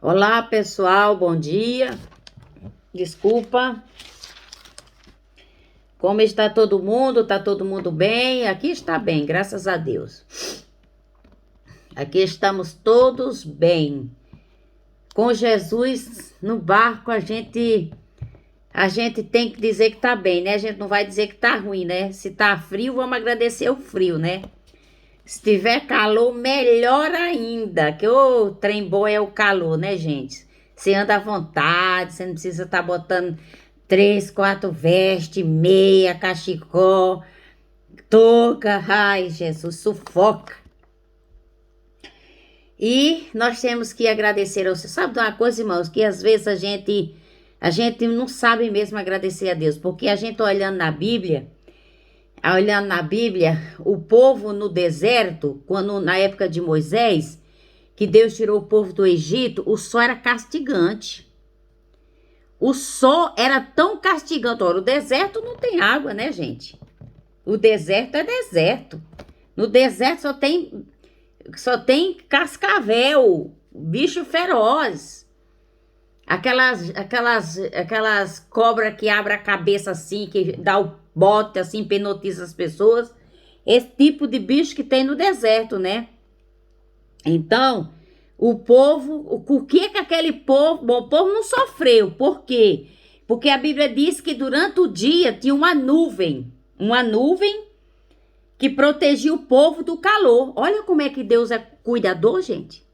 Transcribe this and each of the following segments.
Olá, pessoal, bom dia. Desculpa. Como está todo mundo? Tá todo mundo bem? Aqui está bem, graças a Deus. Aqui estamos todos bem. Com Jesus no barco, a gente tem que dizer que tá bem, né? A gente não vai dizer que tá ruim, né? Se tá frio, vamos agradecer o frio, né? Se tiver calor, melhor ainda, que o trem bom é o calor, né, gente? Você anda à vontade, você não precisa estar botando 3, 4 vestes, meia, cachecol, touca. Ai, Jesus, sufoca. E nós temos que agradecer ao Senhor. Sabe de uma coisa, irmãos, que às vezes a gente não sabe mesmo agradecer a Deus, porque a gente olhando na Bíblia, o povo no deserto, quando na época de Moisés, que Deus tirou o povo do Egito, o sol era castigante. O sol era tão castigante. Ora, o deserto não tem água, né, gente? O deserto é deserto. No deserto só tem cascavel, bicho feroz. Aquelas cobras que abrem a cabeça assim, que dá o bote assim, hipnotiza as pessoas. Esse tipo de bicho que tem no deserto, né? Então, o que aquele povo, bom, o povo não sofreu. Por quê? Porque a Bíblia diz que durante o dia tinha uma nuvem que protegia o povo do calor. Olha como é que Deus é cuidador, gente.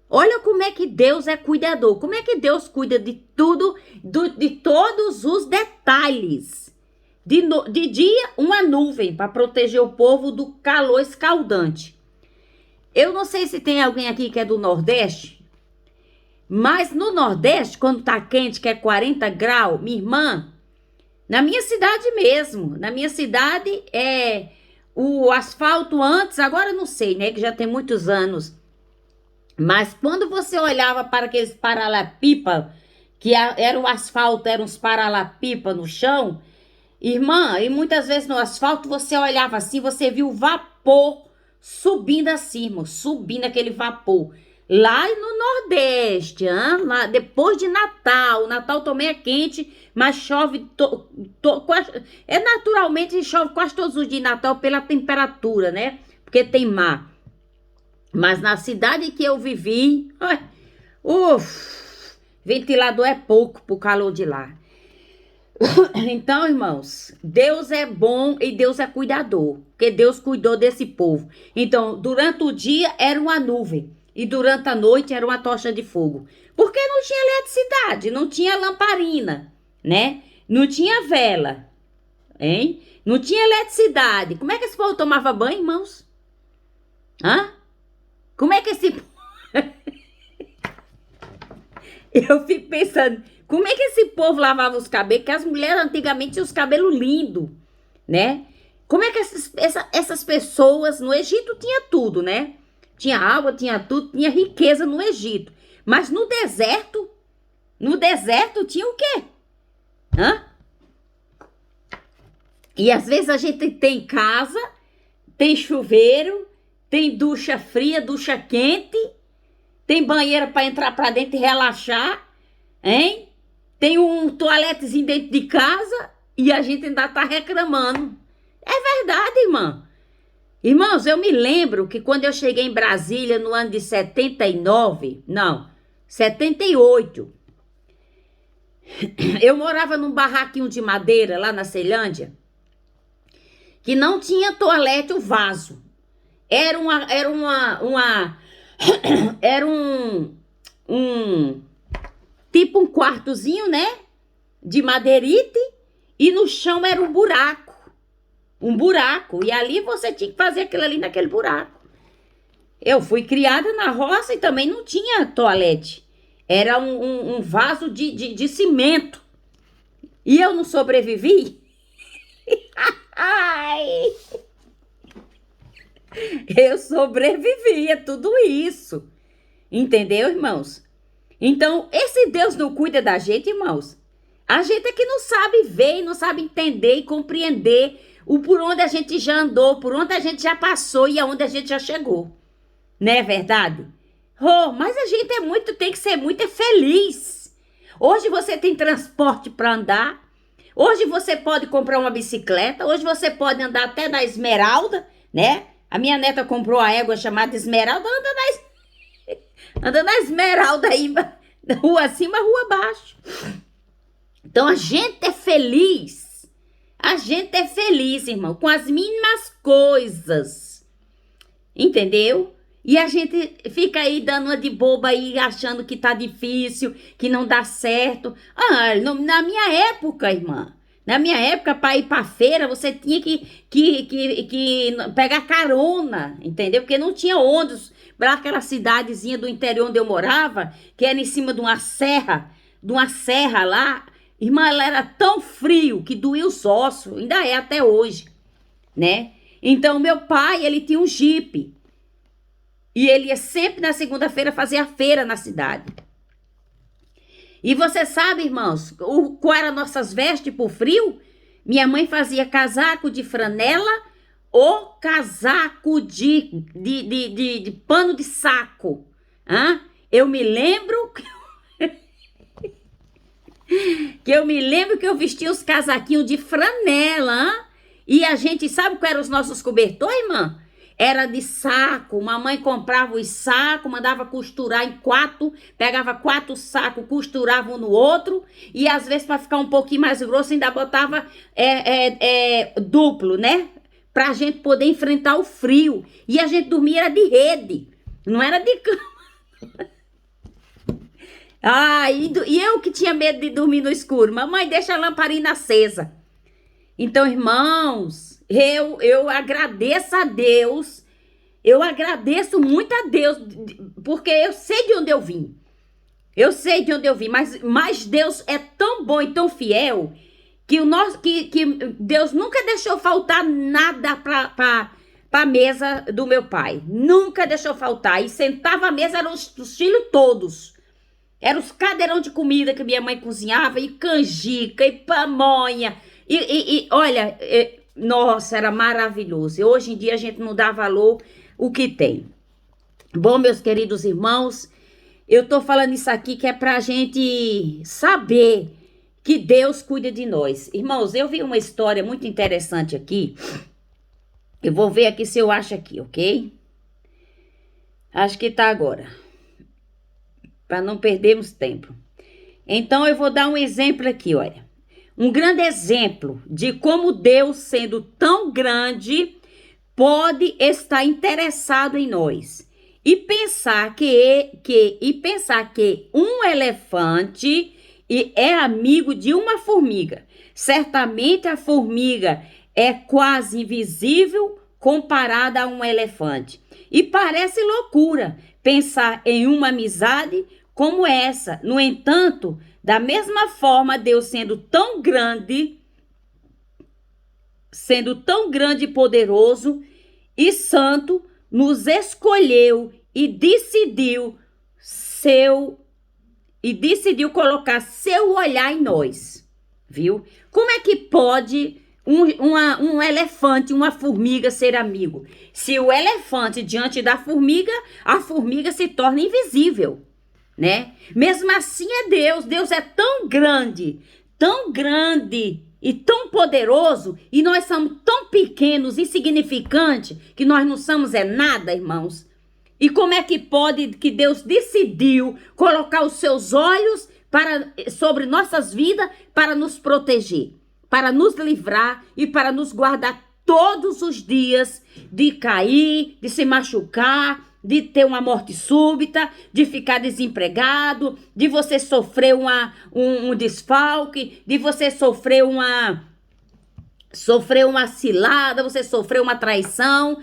Olha como é que Deus é cuidador. Como é que Deus cuida de tudo, de todos os detalhes. De dia, uma nuvem para proteger o povo do calor escaldante. Eu não sei se tem alguém aqui que é do Nordeste, mas no Nordeste, quando tá quente, que é 40 graus, minha irmã, na minha cidade mesmo, na minha cidade o asfalto antes, agora eu não sei, né, que já tem muitos anos, mas quando você olhava para aqueles paralapipa, que era o asfalto, eram uns paralapipa no chão, irmã, e muitas vezes no asfalto você olhava assim, você viu o vapor subindo assim, irmão, subindo aquele vapor. Lá no Nordeste, lá, depois de Natal, o Natal também é quente, mas chove, naturalmente chove quase todos os dias de Natal pela temperatura, né? Porque tem mar. Mas na cidade que eu vivi, ventilador é pouco pro calor de lá. Então, irmãos, Deus é bom e Deus é cuidador, porque Deus cuidou desse povo. Então, durante o dia era uma nuvem e durante a noite era uma tocha de fogo. Porque não tinha eletricidade, não tinha lamparina, né? Não tinha vela, hein? Não tinha eletricidade. Como é que esse povo tomava banho, irmãos? Hã? Como é que esse Eu fico pensando, como é que esse povo lavava os cabelos? Que as mulheres antigamente tinham os cabelos lindos, né? Como é que essas pessoas no Egito tinha tudo, né? Tinha água, tinha tudo, tinha riqueza no Egito. Mas no deserto tinha o quê? Hã? E às vezes a gente tem casa, tem chuveiro, tem ducha fria, ducha quente, tem banheira para entrar para dentro e relaxar, hein? Tem um toaletezinho dentro de casa e a gente ainda tá reclamando. É verdade, irmã. Irmãos, eu me lembro que quando eu cheguei em Brasília no ano de 79, não, 78, eu morava num barraquinho de madeira lá na Ceilândia, que não tinha toalete, o vaso. Era um tipo um quartozinho, né? De madeirite, e no chão era um buraco. Um buraco. E ali você tinha que fazer aquilo ali naquele buraco. Eu fui criada na roça e também não tinha toalete. Era um vaso de cimento. E eu não sobrevivi? Ai! Eu sobrevivi a tudo isso. Entendeu, irmãos? Então, esse Deus não cuida da gente, irmãos. A gente é que não sabe ver, e não sabe entender e compreender o por onde a gente já andou, por onde a gente já passou e aonde a gente já chegou. Não é verdade? Oh, mas a gente tem que ser muito feliz. Hoje você tem transporte para andar. Hoje você pode comprar uma bicicleta. Hoje você pode andar até na Esmeralda, né? A minha neta comprou a égua chamada Esmeralda, anda na Esmeralda aí, rua acima, rua abaixo. Então a gente é feliz. A gente é feliz, irmão, com as mínimas coisas. Entendeu? E a gente fica aí dando uma de boba aí, achando que tá difícil, que não dá certo. Ah, na minha época, irmã, na minha época, para ir pra feira, você tinha que pegar carona, entendeu? Porque não tinha ônibus para aquela cidadezinha do interior onde eu morava, que era em cima de uma serra lá. Irmã, ela era tão frio que doía os ossos, ainda é até hoje, né? Então, meu pai, ele tinha um jipe. E ele ia sempre na segunda-feira fazer a feira na cidade. E você sabe, irmãos, qual era nossas vestes por frio? Minha mãe fazia casaco de franela ou casaco de pano de saco. Hã? Eu me lembro que eu vestia os casaquinhos de franela. Hã? E a gente sabe qual eram os nossos cobertores, irmã? Era de saco, mamãe comprava os sacos, mandava costurar em 4, pegava 4 sacos, costurava um no outro, e às vezes para ficar um pouquinho mais grosso ainda botava duplo, né? Pra gente poder enfrentar o frio. E a gente dormia era de rede, não era de cama. E eu que tinha medo de dormir no escuro. Mamãe, deixa a lamparina acesa. Então, irmãos, eu agradeço a Deus, eu agradeço muito a Deus, porque eu sei de onde eu vim. Eu sei de onde eu vim, mas Deus é tão bom e tão fiel que Deus nunca deixou faltar nada para a mesa do meu pai. Nunca deixou faltar. E sentava à mesa, eram os filhos todos. Eram os cadeirão de comida que minha mãe cozinhava, e canjica, e pamonha. Olha, nossa, era maravilhoso. E hoje em dia a gente não dá valor o que tem. Bom, meus queridos irmãos, eu tô falando isso aqui que é pra gente saber que Deus cuida de nós. Irmãos, eu vi uma história muito interessante aqui. Eu vou ver aqui se eu acho aqui, ok? Acho que tá agora. Para não perdermos tempo. Então eu vou dar um exemplo aqui, olha. Um grande exemplo de como Deus, sendo tão grande, pode estar interessado em nós. E pensar que um elefante é amigo de uma formiga. Certamente a formiga é quase invisível comparada a um elefante. E parece loucura pensar em uma amizade como essa. No entanto, da mesma forma, Deus sendo tão grande e poderoso e santo, nos escolheu e decidiu colocar seu olhar em nós, viu? Como é que pode um elefante, uma formiga ser amigo? Se o elefante diante da formiga, a formiga se torna invisível, né? Mesmo assim é Deus. Deus é tão grande e tão poderoso, e nós somos tão pequenos, insignificantes, que nós não somos nada, irmãos. E como é que pode que Deus decidiu colocar os seus olhos sobre nossas vidas para nos proteger, para nos livrar e para nos guardar todos os dias de cair, de se machucar, de ter uma morte súbita, de ficar desempregado, de você sofrer um desfalque, de você sofrer uma cilada, você sofreu uma traição,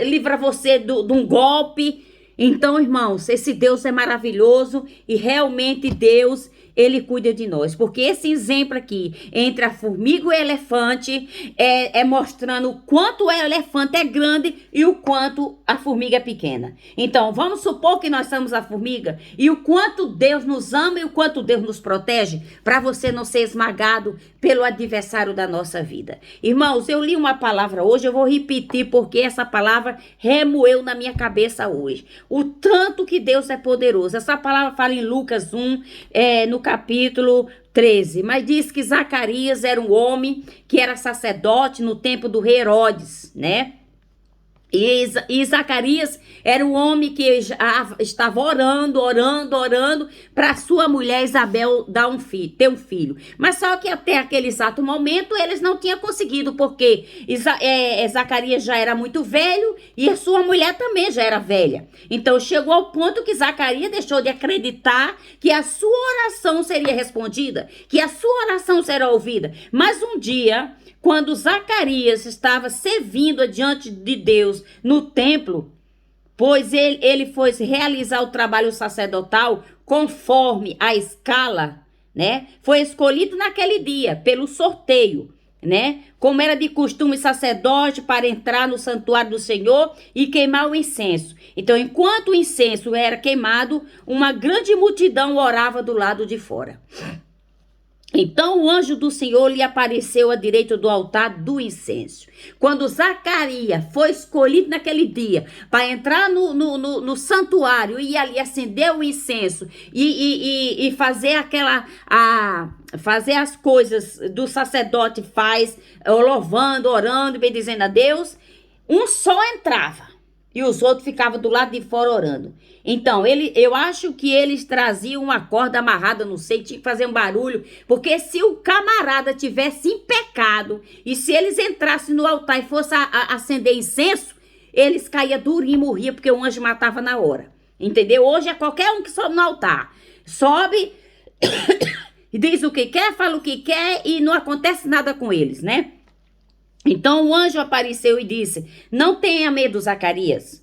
livra você de um golpe. Então, irmãos, esse Deus é maravilhoso e realmente Deus, ele cuida de nós. Porque esse exemplo aqui, entre a formiga e o elefante, é mostrando o quanto o elefante é grande e o quanto a formiga é pequena. Então, vamos supor que nós somos a formiga e o quanto Deus nos ama e o quanto Deus nos protege para você não ser esmagado pelo adversário da nossa vida. Irmãos, eu li uma palavra hoje, eu vou repetir porque essa palavra remoeu na minha cabeça hoje. o tanto que Deus é poderoso. Essa palavra fala em Lucas 1, no capítulo 13. Mas diz que Zacarias era um homem que era sacerdote no tempo do rei Herodes, né? E Zacarias era um homem que estava orando para sua mulher Isabel ter um filho. Mas só que até aquele exato momento eles não tinham conseguido, porque Zacarias já era muito velho e a sua mulher também já era velha. Então chegou ao ponto que Zacarias deixou de acreditar que a sua oração seria respondida, que a sua oração será ouvida. Mas um dia, quando Zacarias estava servindo diante de Deus no templo, pois ele foi realizar o trabalho sacerdotal conforme a escala, né? Foi escolhido naquele dia pelo sorteio, né? Como era de costume sacerdote para entrar no santuário do Senhor e queimar o incenso. Então, enquanto o incenso era queimado, uma grande multidão orava do lado de fora. Então o anjo do Senhor lhe apareceu à direita do altar do incenso. Quando Zacarias foi escolhido naquele dia para entrar no santuário e ali acender o incenso e fazer fazer as coisas do sacerdote faz, louvando, orando, bendizendo a Deus, um só entrava. E os outros ficavam do lado de fora orando. Então, eu acho que eles traziam uma corda amarrada, não sei, tinha que fazer um barulho. Porque se o camarada tivesse em pecado, e se eles entrassem no altar e fossem acender incenso, eles caíam durinho e morriam, porque o anjo matava na hora. Entendeu? Hoje é qualquer um que sobe no altar. Sobe, e diz o que quer, fala o que quer, e não acontece nada com eles, né? Então o anjo apareceu e disse: não tenha medo, Zacarias.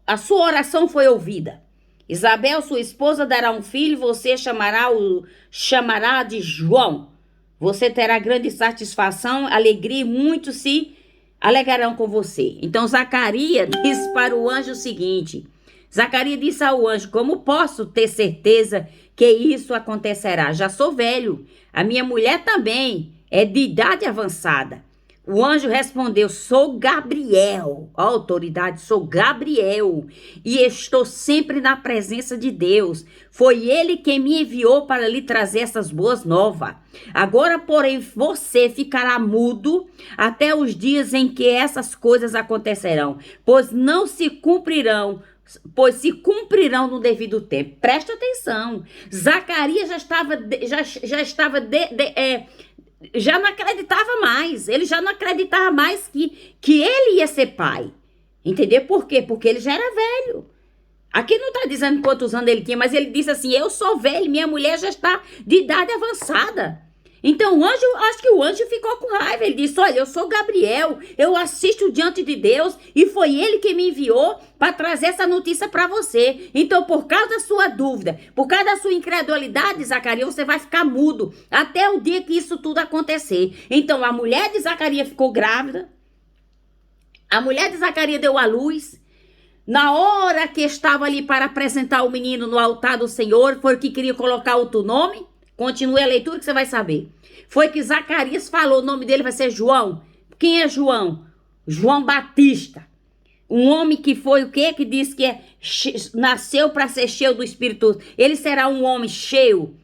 A sua oração foi ouvida. Isabel, sua esposa, dará um filho, você chamará de João. Você terá grande satisfação, alegria, e muitos se alegrarão com você. Então Zacarias disse para o anjo o seguinte: Zacarias disse ao anjo: como posso ter certeza que isso acontecerá? Já sou velho, a minha mulher também é de idade avançada. O anjo respondeu: sou Gabriel, ó, autoridade, sou Gabriel, e estou sempre na presença de Deus. Foi ele quem me enviou para lhe trazer essas boas novas. Agora, porém, você ficará mudo até os dias em que essas coisas acontecerão, pois se cumprirão no devido tempo. Presta atenção. Zacarias já não acreditava mais. Ele já não acreditava mais que ele ia ser pai. Entendeu? Por quê? Porque ele já era velho. Aqui não está dizendo quantos anos ele tinha, mas ele disse assim: eu sou velho, minha mulher já está de idade avançada. Então acho que o anjo ficou com raiva. Ele disse: olha, eu sou Gabriel, eu assisto diante de Deus e foi ele que me enviou para trazer essa notícia para você. Então, por causa da sua dúvida, por causa da sua incredulidade, Zacarias, você vai ficar mudo até o dia que isso tudo acontecer. Então, a mulher de Zacarias ficou grávida, a mulher de Zacarias deu à luz. Na hora que estava ali para apresentar o menino no altar do Senhor, foi que queria colocar outro nome. Continue a leitura que você vai saber. Foi que Zacarias falou, o nome dele vai ser João. Quem é João? João Batista. Um homem que foi o quê? Que diz que nasceu para ser cheio do Espírito. Ele será um homem cheio,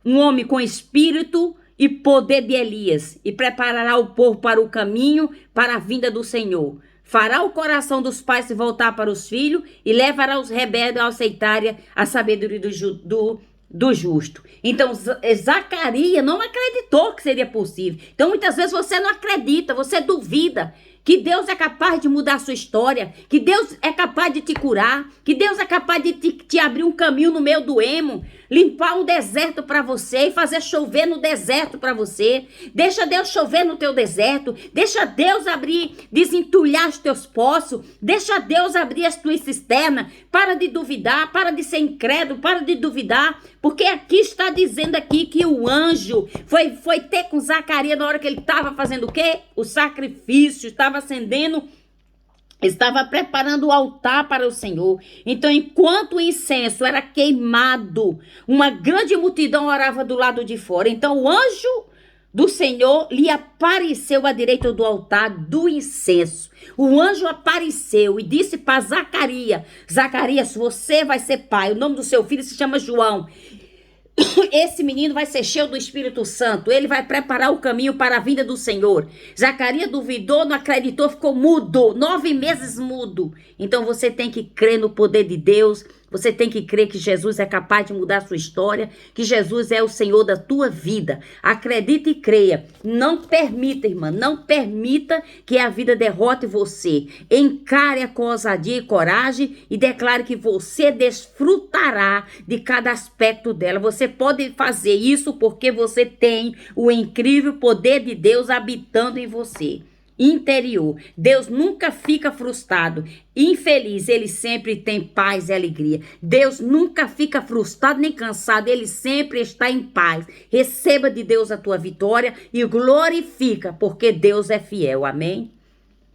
um homem com espírito e poder de Elias. E preparará o povo para o caminho, para a vinda do Senhor. Fará o coração dos pais se voltar para os filhos e levará os rebeldes a aceitarem a sabedoria do justo. Então Zacarias não acreditou que seria possível. Então muitas vezes você não acredita, você duvida que Deus é capaz de mudar a sua história, que Deus é capaz de te curar, que Deus é capaz de te abrir um caminho no meio do ermo, limpar um deserto para você e fazer chover no deserto para você. Deixa Deus chover no teu deserto, deixa Deus abrir, desentulhar os teus poços, deixa Deus abrir as tuas cisternas. Para de duvidar, para de ser incrédulo, para de duvidar, porque aqui está dizendo aqui que o anjo foi ter com Zacarias na hora que ele estava fazendo o quê? O sacrifício, estava acendendo, estava preparando o altar para o Senhor. Então, enquanto o incenso era queimado, uma grande multidão orava do lado de fora. Então, o anjo do Senhor lhe apareceu à direita do altar do incenso. O anjo apareceu e disse para Zacarias: Zacarias, você vai ser pai. O nome do seu filho se chama João. Esse menino vai ser cheio do Espírito Santo. Ele vai preparar o caminho para a vinda do Senhor. Zacarias duvidou, não acreditou, ficou mudo. 9 meses mudo. Então você tem que crer no poder de Deus. Você tem que crer que Jesus é capaz de mudar a sua história, que Jesus é o Senhor da tua vida. Acredite e creia. Não permita, irmã, não permita que a vida derrote você. Encare-a com ousadia e coragem e declare que você desfrutará de cada aspecto dela. Você pode fazer isso porque você tem o incrível poder de Deus habitando em você. Interior. Deus nunca fica frustrado, infeliz, ele sempre tem paz e alegria. Deus nunca fica frustrado nem cansado, ele sempre está em paz. Receba de Deus a tua vitória e glorifica, porque Deus é fiel. Amém?